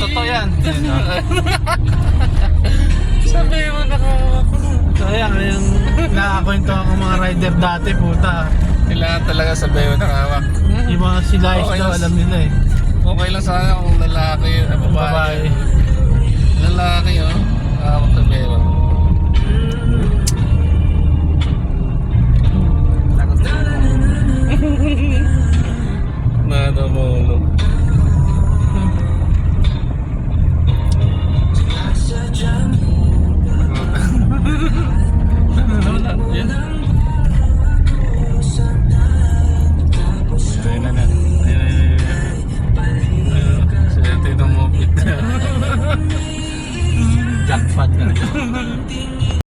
totoo yan. Sabi mo nakahawak ko. So yan, yung nakakwento ako mga rider dati, puta. Kailangan talaga sabi mo nakahawak. Yung mga silais Okay, daw, yes. alam nila eh. Okay lang sana kung lalaki at babae. Babae. Lalaki oh. Hawak sa bero. Nanamulog. Wala yan. Ayun na. Swerte ng mopit. Jackpot na.